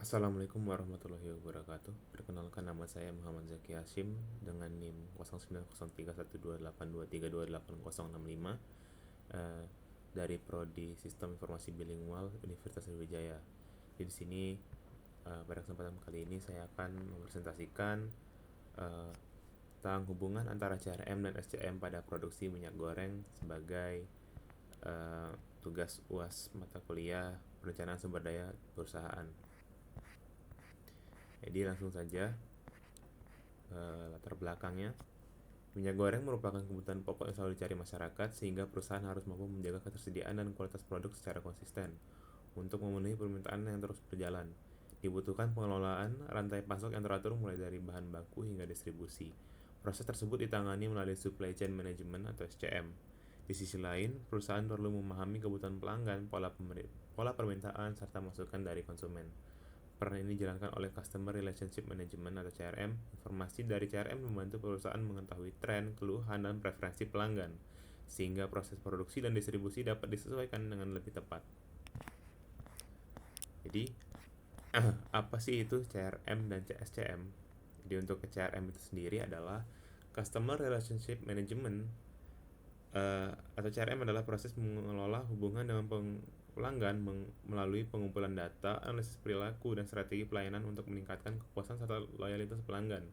Assalamualaikum warahmatullahi wabarakatuh. Perkenalkan, nama saya Muhammad Zaki Hashim dengan NIM 0903112232386065 eh, dari Prodi Sistem Informasi Bilingual Universitas Sriwijaya. Di sini pada kesempatan kali ini saya akan mempresentasikan eh, tentang hubungan antara CRM dan SCM pada produksi minyak goreng sebagai tugas UAS mata kuliah perencanaan sumber daya perusahaan. Jadi langsung saja, latar belakangnya. Minyak goreng merupakan kebutuhan pokok yang selalu dicari masyarakat, sehingga perusahaan harus mampu menjaga ketersediaan dan kualitas produk secara konsisten. Untuk memenuhi permintaan yang terus berjalan, dibutuhkan pengelolaan rantai pasok yang teratur mulai dari bahan baku hingga distribusi. Proses tersebut ditangani melalui Supply Chain Management atau SCM. Di sisi lain, perusahaan perlu memahami kebutuhan pelanggan, pola permintaan, serta masukan dari konsumen. Peran ini dijalankan oleh Customer Relationship Management atau CRM. Informasi dari CRM membantu perusahaan mengetahui tren, keluhan, dan preferensi pelanggan, sehingga proses produksi dan distribusi dapat disesuaikan dengan lebih tepat. Jadi, apa sih itu CRM dan SCM? Jadi untuk CRM itu sendiri adalah Customer Relationship Management, atau CRM adalah proses mengelola hubungan dengan pelanggan melalui pengumpulan data, analisis perilaku, dan strategi pelayanan untuk meningkatkan kepuasan serta loyalitas pelanggan.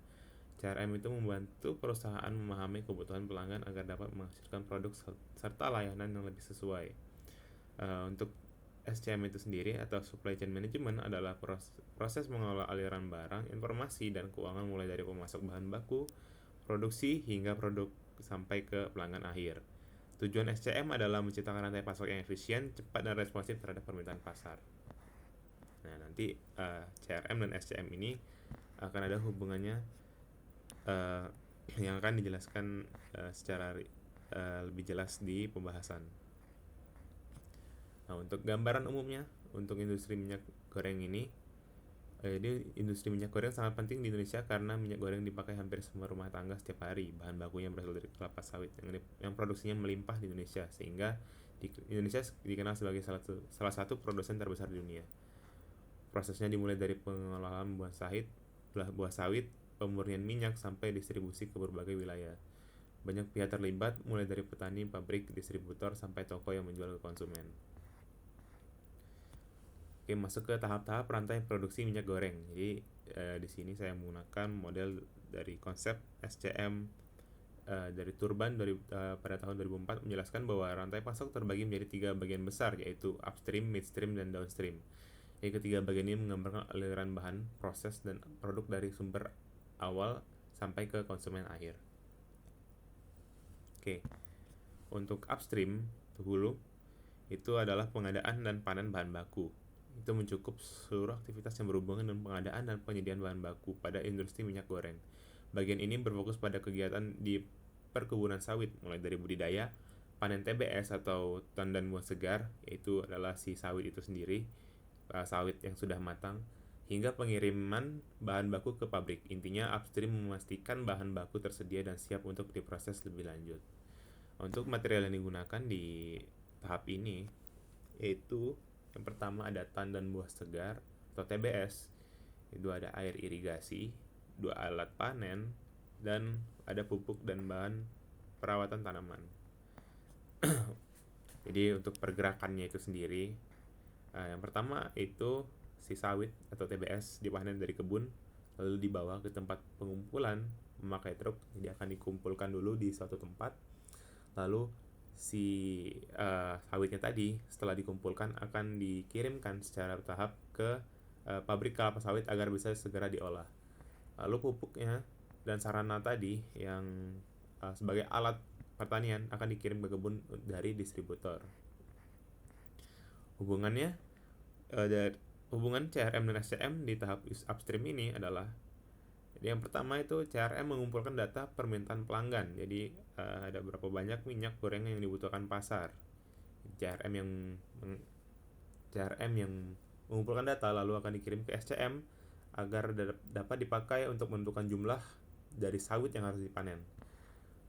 CRM itu membantu perusahaan memahami kebutuhan pelanggan agar dapat menghasilkan produk serta layanan yang lebih sesuai. Untuk SCM itu sendiri atau Supply Chain Management adalah proses mengelola aliran barang, informasi, dan keuangan mulai dari pemasok bahan baku, produksi, hingga produk sampai ke pelanggan akhir. Tujuan SCM adalah menciptakan rantai pasok yang efisien, cepat, dan responsif terhadap permintaan pasar. Nah, nanti CRM dan SCM ini akan ada hubungannya uh, yang akan dijelaskan secara lebih jelas di pembahasan. Nah, untuk gambaran umumnya, untuk industri minyak goreng ini, jadi industri minyak goreng sangat penting di Indonesia karena minyak goreng dipakai hampir semua rumah tangga setiap hari. Bahan bakunya berasal dari kelapa sawit yang produksinya melimpah di Indonesia, sehingga Indonesia dikenal sebagai salah satu produsen terbesar di dunia. Prosesnya dimulai dari pengolahan buah sawit, pemurnian minyak, sampai distribusi ke berbagai wilayah. Banyak pihak terlibat, mulai dari petani, pabrik, distributor, sampai toko yang menjual ke konsumen. Oke, masuk ke tahap-tahap rantai produksi minyak goreng. Jadi di sini saya menggunakan model dari konsep SCM dari Turban pada tahun 2004 menjelaskan bahwa rantai pasok terbagi menjadi 3 bagian besar, yaitu upstream, midstream, dan downstream. Jadi ketiga bagian ini menggambarkan aliran bahan, proses, dan produk dari sumber awal sampai ke konsumen akhir. Oke, untuk upstream, hulu, itu adalah pengadaan dan panen bahan baku. Itu mencakup seluruh aktivitas yang berhubungan dengan pengadaan dan penyediaan bahan baku pada industri minyak goreng. Bagian ini berfokus pada kegiatan di perkebunan sawit, mulai dari budidaya, panen TBS atau tandan buah segar, yaitu adalah si sawit itu sendiri, sawit yang sudah matang, hingga pengiriman bahan baku ke pabrik. Intinya upstream memastikan bahan baku tersedia dan siap untuk diproses lebih lanjut. Untuk material yang digunakan di tahap ini yaitu yang pertama ada tandan buah segar atau TBS, itu ada air irigasi, 2 alat panen, dan ada pupuk dan bahan perawatan tanaman. Jadi untuk pergerakannya itu sendiri, yang pertama itu si sawit atau TBS dipanen dari kebun, lalu dibawa ke tempat pengumpulan memakai truk. Jadi akan dikumpulkan dulu di suatu tempat, lalu si sawitnya tadi setelah dikumpulkan akan dikirimkan secara bertahap ke pabrik kelapa sawit agar bisa segera diolah. Lalu pupuknya dan sarana tadi yang sebagai alat pertanian akan dikirim ke kebun dari distributor. Hubungannya hubungan CRM dan SCM di tahap upstream ini adalah, jadi yang pertama itu CRM mengumpulkan data permintaan pelanggan. Jadi ada berapa banyak minyak goreng yang dibutuhkan pasar. CRM yang CRM yang mengumpulkan data lalu akan dikirim ke SCM agar dapat dipakai untuk menentukan jumlah dari sawit yang harus dipanen.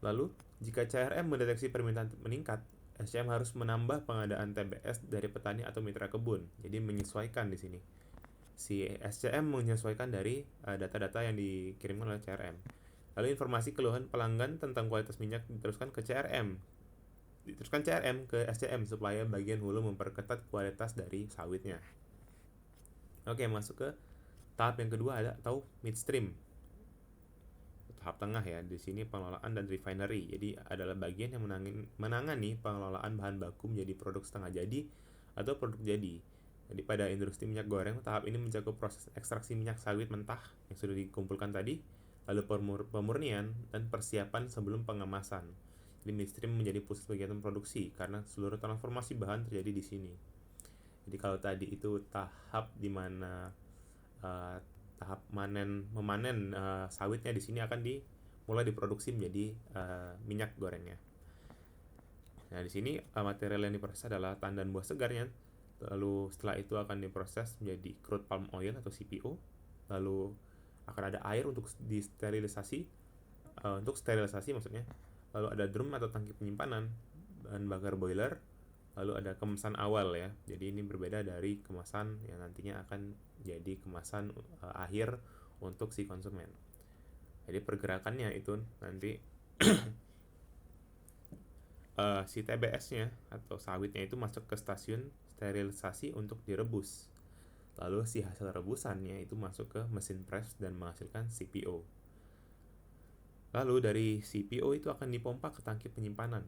Lalu, jika CRM mendeteksi permintaan meningkat, SCM harus menambah pengadaan TBS dari petani atau mitra kebun. Jadi menyesuaikan di sini. Si SCM menyesuaikan dari data-data yang dikirimkan oleh CRM. Lalu informasi keluhan pelanggan tentang kualitas minyak diteruskan CRM ke SCM supaya bagian hulu memperketat kualitas dari sawitnya. Oke, masuk ke tahap yang kedua atau midstream. Tahap tengah ya, di sini pengelolaan dan refinery. Jadi adalah bagian yang menangani pengelolaan bahan baku menjadi produk setengah jadi atau produk jadi. Jadi pada industri minyak goreng, tahap ini mencakup proses ekstraksi minyak sawit mentah yang sudah dikumpulkan tadi, lalu pemurnian dan persiapan sebelum pengemasan. Jadi midstream menjadi pusat kegiatan produksi karena seluruh transformasi bahan terjadi di sini. Jadi kalau tadi itu tahap di mana tahap memanen sawitnya, di sini akan mulai diproduksi menjadi minyak gorengnya. Nah, di sini material yang diproses adalah tandan buah segarnya. Lalu setelah itu akan diproses menjadi crude palm oil atau CPO. Lalu akan ada air untuk sterilisasi maksudnya. Lalu ada drum atau tangki penyimpanan, bahan bakar boiler. Lalu ada kemasan awal ya. Jadi ini berbeda dari kemasan yang nantinya akan jadi kemasan akhir untuk si konsumen. Jadi pergerakannya itu nanti si TBS-nya atau sawitnya itu masuk ke stasiun sterilisasi untuk direbus. Lalu si hasil rebusannya itu masuk ke mesin press dan menghasilkan CPO. Lalu dari CPO itu akan dipompa ke tangki penyimpanan.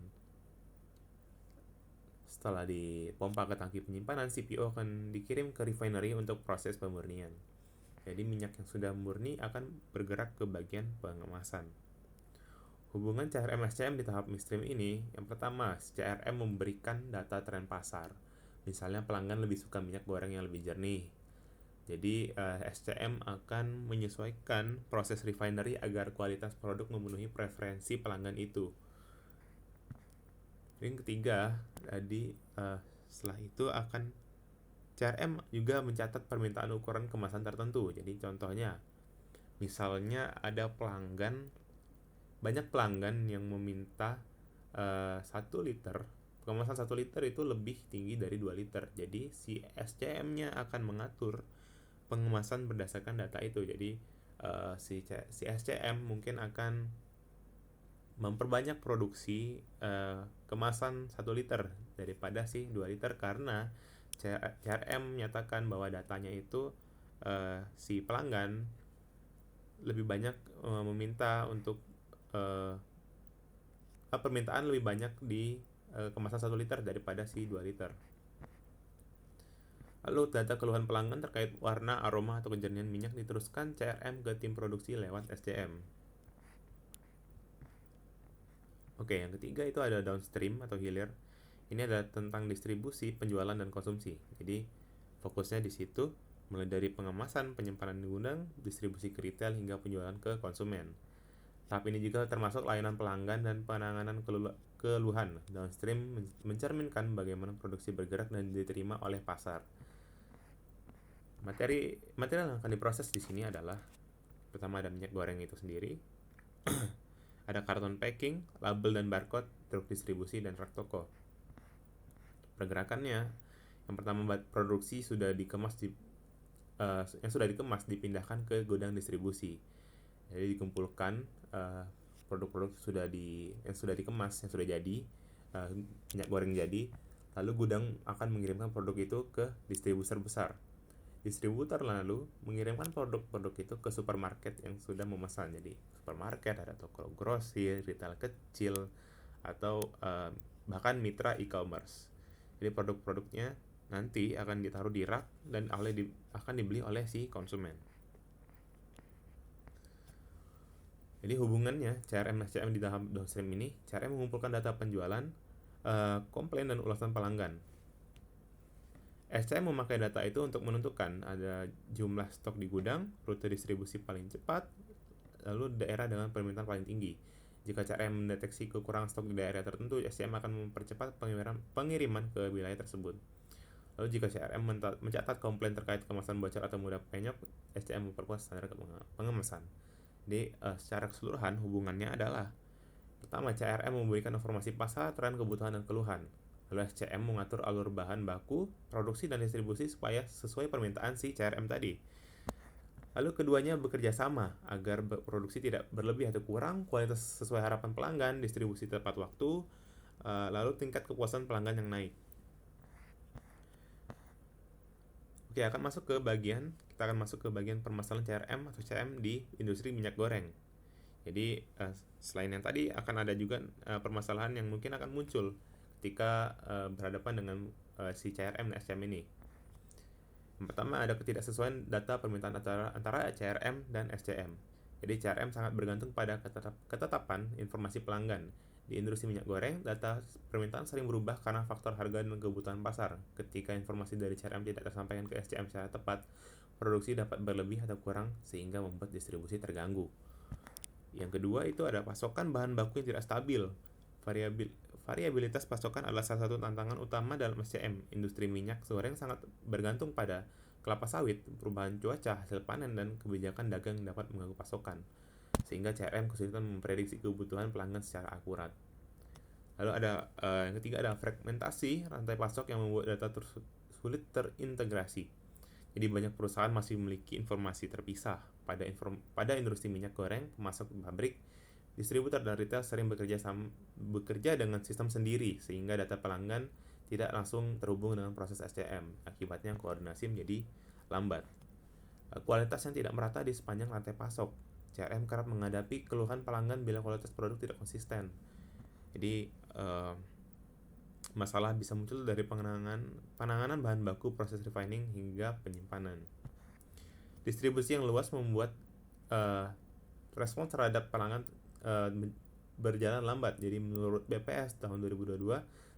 Setelah dipompa ke tangki penyimpanan, CPO akan dikirim ke refinery untuk proses pemurnian. Jadi minyak yang sudah murni akan bergerak ke bagian pengemasan. Hubungan CRM SCM di tahap midstream ini, yang pertama, CRM memberikan data tren pasar. Misalnya pelanggan lebih suka minyak goreng yang lebih jernih. Jadi SCM akan menyesuaikan proses refinery agar kualitas produk memenuhi preferensi pelanggan itu. Yang ketiga, setelah itu akan CRM juga mencatat permintaan ukuran kemasan tertentu. Jadi contohnya, misalnya ada banyak pelanggan yang meminta 1 liter, kemasan 1 liter itu lebih tinggi dari 2 liter. Jadi si SCM-nya akan mengatur pengemasan berdasarkan data itu. Jadi si SCM mungkin akan memperbanyak produksi kemasan 1 liter daripada si 2 liter karena CRM menyatakan bahwa datanya itu si pelanggan lebih banyak meminta untuk permintaan lebih banyak di kemasan 1 liter daripada si 2 liter. Lalu data keluhan pelanggan terkait warna, aroma, atau kejernihan minyak diteruskan CRM ke tim produksi lewat SCM. Oke, yang ketiga itu ada downstream atau hilir. Ini adalah tentang distribusi, penjualan, dan konsumsi. Jadi fokusnya di situ mulai dari pengemasan, penyimpanan di gudang, distribusi ke retail, hingga penjualan ke konsumen. Tahap ini juga termasuk layanan pelanggan dan penanganan keluhan. Downstream mencerminkan bagaimana produksi bergerak dan diterima oleh pasar. Material yang akan diproses di sini adalah pertama ada minyak goreng itu sendiri, ada karton packing, label dan barcode, truk distribusi, dan rak toko. Pergerakannya, yang pertama produksi yang sudah dikemas dipindahkan ke gudang distribusi. Jadi dikumpulkan produk-produk yang sudah dikemas, yang sudah jadi, minyak goreng jadi, lalu gudang akan mengirimkan produk itu ke distributor besar. Distributor lalu mengirimkan produk-produk itu ke supermarket yang sudah memesan. Jadi supermarket, ada toko grosir, retail kecil, atau bahkan mitra e-commerce. Jadi produk-produknya nanti akan ditaruh di rak dan akan dibeli oleh si konsumen. Jadi hubungannya CRM dan SCM di tahap downstream ini, CRM mengumpulkan data penjualan, komplain, dan ulasan pelanggan. SCM memakai data itu untuk menentukan ada jumlah stok di gudang, rute distribusi paling cepat, lalu daerah dengan permintaan paling tinggi. Jika CRM mendeteksi kekurangan stok di daerah tertentu, SCM akan mempercepat pengiriman ke wilayah tersebut. Lalu jika CRM mencatat komplain terkait kemasan bocor atau mudah penyok, SCM memperkuat standar pengemasan. Jadi secara keseluruhan hubungannya adalah pertama, CRM memberikan informasi pasar, tren, kebutuhan, dan keluhan. Lalu SCM mengatur alur bahan baku, produksi dan distribusi supaya sesuai permintaan si CRM tadi. Lalu keduanya bekerja sama agar produksi tidak berlebih atau kurang, kualitas sesuai harapan pelanggan, distribusi tepat waktu, lalu tingkat kepuasan pelanggan yang naik. Oke, kita akan masuk ke bagian permasalahan CRM atau CM di industri minyak goreng. Jadi selain yang tadi akan ada juga permasalahan yang mungkin akan muncul ketika berhadapan dengan si CRM dan SCM ini. Yang pertama ada ketidaksesuaian data permintaan antara CRM dan SCM. Jadi CRM sangat bergantung pada ketetapan informasi pelanggan. Di industri minyak goreng, data permintaan sering berubah karena faktor harga dan kebutuhan pasar. Ketika informasi dari CRM tidak tersampaikan ke SCM secara tepat, produksi dapat berlebih atau kurang sehingga membuat distribusi terganggu. Yang kedua itu ada pasokan bahan baku yang tidak stabil. Variabilitas pasokan adalah salah satu tantangan utama dalam SCM. Industri minyak goreng sangat bergantung pada kelapa sawit, perubahan cuaca, hasil panen, dan kebijakan dagang yang dapat mengganggu pasokan. Sehingga CRM kesulitan memprediksi kebutuhan pelanggan secara akurat. Lalu ada yang ketiga ada fragmentasi rantai pasok yang membuat data sulit terintegrasi. Jadi banyak perusahaan masih memiliki informasi terpisah. Pada industri minyak goreng, pemasok pabrik, distributor dan retail sering bekerja dengan sistem sendiri sehingga data pelanggan tidak langsung terhubung dengan proses SCM. Akibatnya koordinasi menjadi lambat. Kualitas yang tidak merata di sepanjang rantai pasok. CRM kerap menghadapi keluhan pelanggan bila kualitas produk tidak konsisten. Jadi masalah bisa muncul dari penanganan bahan baku, proses refining hingga penyimpanan. Distribusi yang luas membuat respon terhadap pelanggan berjalan lambat. Jadi menurut BPS tahun 2022,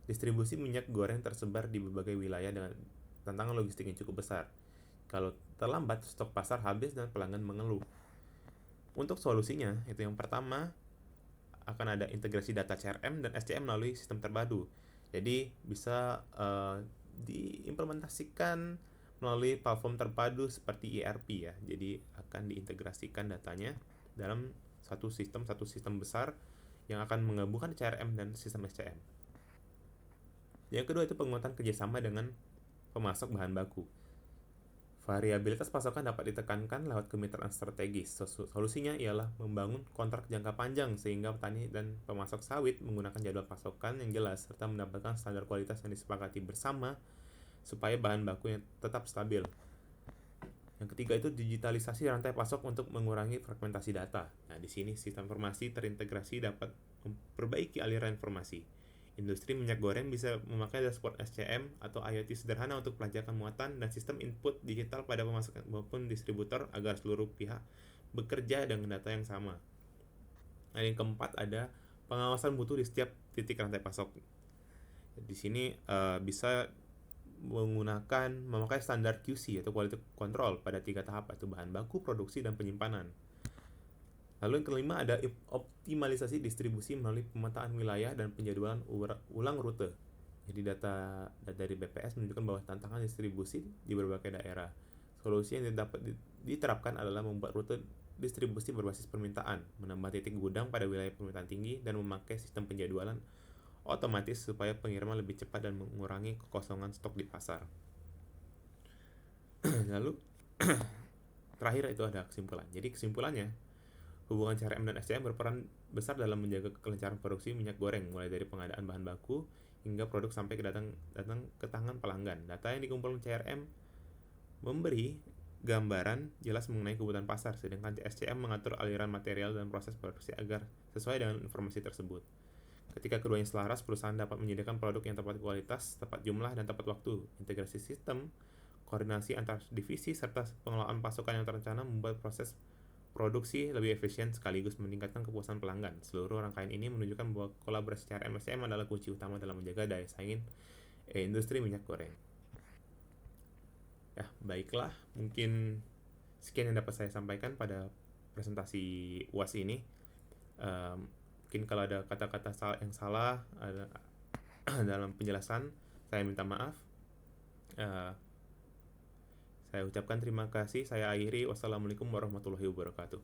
distribusi minyak goreng tersebar di berbagai wilayah dengan tantangan logistik yang cukup besar. Kalau terlambat, stok pasar habis dan pelanggan mengeluh. Untuk solusinya, itu yang pertama akan ada integrasi data CRM dan SCM melalui sistem terpadu. Jadi bisa diimplementasikan melalui platform terpadu seperti ERP ya. Jadi akan diintegrasikan datanya dalam satu sistem besar yang akan menggabungkan CRM dan sistem SCM. Yang kedua itu penguatan kerjasama dengan pemasok bahan baku. Variabilitas pasokan dapat ditekankan lewat kemitraan strategis. Solusinya ialah membangun kontrak jangka panjang sehingga petani dan pemasok sawit menggunakan jadwal pasokan yang jelas serta mendapatkan standar kualitas yang disepakati bersama supaya bahan baku yang tetap stabil. Yang ketiga itu digitalisasi rantai pasok untuk mengurangi fragmentasi data. Nah, di sini sistem informasi terintegrasi dapat memperbaiki aliran informasi. Industri minyak goreng bisa memakai dashboard SCM atau IoT sederhana untuk pelacakan muatan dan sistem input digital pada pemasok maupun distributor agar seluruh pihak bekerja dengan data yang sama. Nah, yang keempat ada pengawasan mutu di setiap titik rantai pasok. Di sini bisa memakai standar QC atau quality control pada 3 tahap, yaitu bahan baku, produksi, dan penyimpanan. Lalu yang kelima ada optimalisasi distribusi melalui pemetaan wilayah dan penjadwalan ulang rute. Jadi data dari BPS menunjukkan bahwa tantangan distribusi di berbagai daerah. Solusi yang dapat diterapkan adalah membuat rute distribusi berbasis permintaan, menambah titik gudang pada wilayah permintaan tinggi, dan memakai sistem penjadwalan otomatis supaya pengiriman lebih cepat dan mengurangi kekosongan stok di pasar. Lalu terakhir itu ada kesimpulan. Jadi kesimpulannya, hubungan CRM dan SCM berperan besar dalam menjaga kelancaran produksi minyak goreng, mulai dari pengadaan bahan baku hingga produk sampai datang ke tangan pelanggan. Data yang dikumpulkan CRM memberi gambaran jelas mengenai kebutuhan pasar, sedangkan SCM mengatur aliran material dan proses produksi agar sesuai dengan informasi tersebut. Ketika keduanya selaras, perusahaan dapat menyediakan produk yang tepat kualitas, tepat jumlah, dan tepat waktu. Integrasi sistem, koordinasi antar divisi, serta pengelolaan pasokan yang terencana membuat proses produksi lebih efisien sekaligus meningkatkan kepuasan pelanggan. Seluruh rangkaian ini menunjukkan bahwa kolaborasi CRM SCM adalah kunci utama dalam menjaga daya saing industri minyak goreng. Ya, baiklah, mungkin sekian yang dapat saya sampaikan pada presentasi UAS ini. Mungkin kalau ada kata-kata yang salah dalam penjelasan, saya minta maaf. Saya ucapkan terima kasih. Saya akhiri. Wassalamualaikum warahmatullahi wabarakatuh.